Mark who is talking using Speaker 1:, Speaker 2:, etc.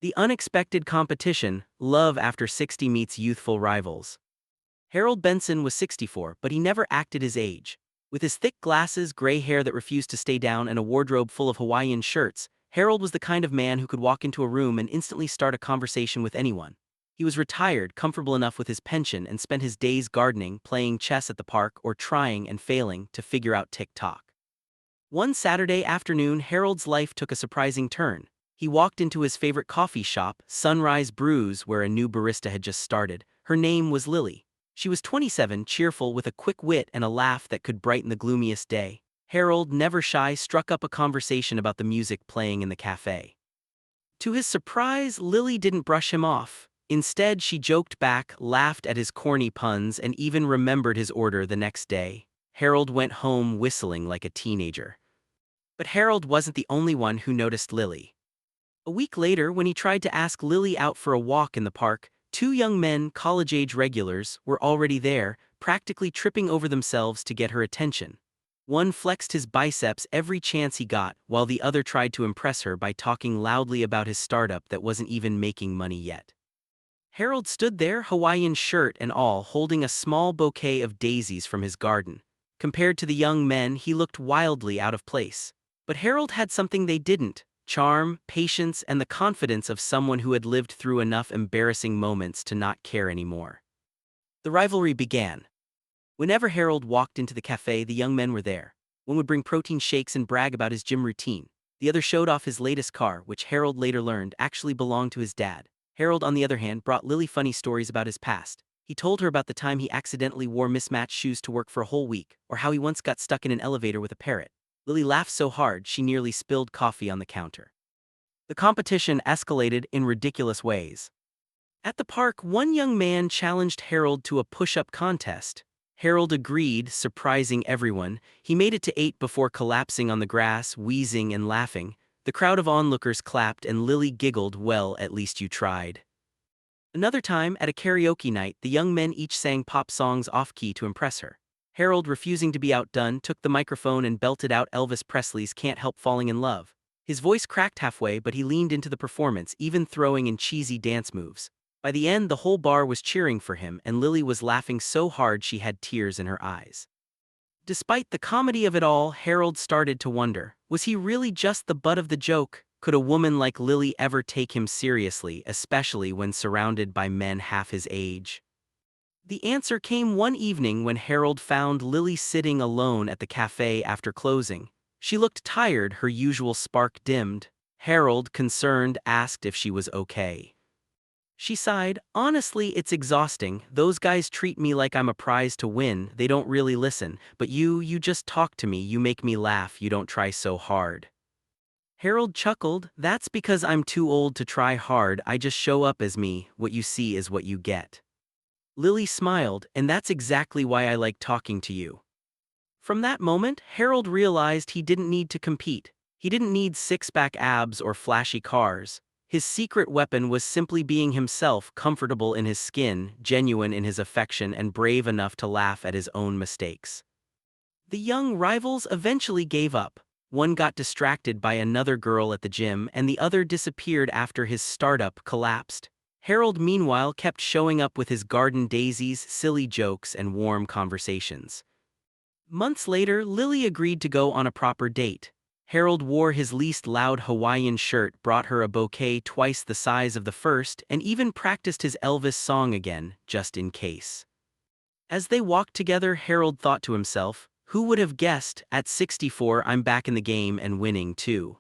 Speaker 1: The unexpected competition, love after 60 meets youthful rivals. Harold Benson was 64, but he never acted his age. With his thick glasses, gray hair that refused to stay down, and a wardrobe full of Hawaiian shirts, Harold was the kind of man who could walk into a room and instantly start a conversation with anyone. He was retired, comfortable enough with his pension, and spent his days gardening, playing chess at the park, or trying and failing to figure out TikTok. One Saturday afternoon, Harold's life took a surprising turn. He walked into his favorite coffee shop, Sunrise Brews, where a new barista had just started. Her name was Lily. She was 27, cheerful, with a quick wit and a laugh that could brighten the gloomiest day. Harold, never shy, struck up a conversation about the music playing in the cafe. To his surprise, Lily didn't brush him off. Instead, she joked back, laughed at his corny puns, and even remembered his order the next day. Harold went home whistling like a teenager. But Harold wasn't the only one who noticed Lily. A week later, when he tried to ask Lily out for a walk in the park, two young men, college-age regulars, were already there, practically tripping over themselves to get her attention. One flexed his biceps every chance he got, while the other tried to impress her by talking loudly about his startup that wasn't even making money yet. Harold stood there, Hawaiian shirt and all, holding a small bouquet of daisies from his garden. Compared to the young men, he looked wildly out of place. But Harold had something they didn't: charm, patience, and the confidence of someone who had lived through enough embarrassing moments to not care anymore. The rivalry began. Whenever Harold walked into the cafe, the young men were there. One would bring protein shakes and brag about his gym routine. The other showed off his latest car, which Harold later learned actually belonged to his dad. Harold, on the other hand, brought Lily funny stories about his past. He told her about the time he accidentally wore mismatched shoes to work for a whole week, or how he once got stuck in an elevator with a parrot. Lily laughed so hard she nearly spilled coffee on the counter. The competition escalated in ridiculous ways. At the park, one young man challenged Harold to a push-up contest. Harold agreed, surprising everyone. He made it to 8 before collapsing on the grass, wheezing and laughing. The crowd of onlookers clapped and Lily giggled, "Well, at least you tried." Another time, at a karaoke night, the young men each sang pop songs off-key to impress her. Harold, refusing to be outdone, took the microphone and belted out Elvis Presley's "Can't Help Falling in Love." His voice cracked halfway, but he leaned into the performance, even throwing in cheesy dance moves. By the end, the whole bar was cheering for him, and Lily was laughing so hard she had tears in her eyes. Despite the comedy of it all, Harold started to wonder, was he really just the butt of the joke? Could a woman like Lily ever take him seriously, especially when surrounded by men half his age? The answer came one evening when Harold found Lily sitting alone at the cafe after closing. She looked tired, her usual spark dimmed. Harold, concerned, asked if she was okay. She sighed, "Honestly, it's exhausting. Those guys treat me like I'm a prize to win. They don't really listen. But you just talk to me, you make me laugh, you don't try so hard." Harold chuckled, "That's because I'm too old to try hard. I just show up as me. What you see is what you get." Lily smiled, "And that's exactly why I like talking to you." From that moment, Harold realized he didn't need to compete. He didn't need six-pack abs or flashy cars. His secret weapon was simply being himself, comfortable in his skin, genuine in his affection, and brave enough to laugh at his own mistakes. The young rivals eventually gave up. One got distracted by another girl at the gym, and the other disappeared after his startup collapsed. Harold, meanwhile, kept showing up with his garden daisies, silly jokes, and warm conversations. Months later, Lily agreed to go on a proper date. Harold wore his least loud Hawaiian shirt, brought her a bouquet twice the size of the first, and even practiced his Elvis song again, just in case. As they walked together, Harold thought to himself, "Who would have guessed, at 64 I'm back in the game and winning too."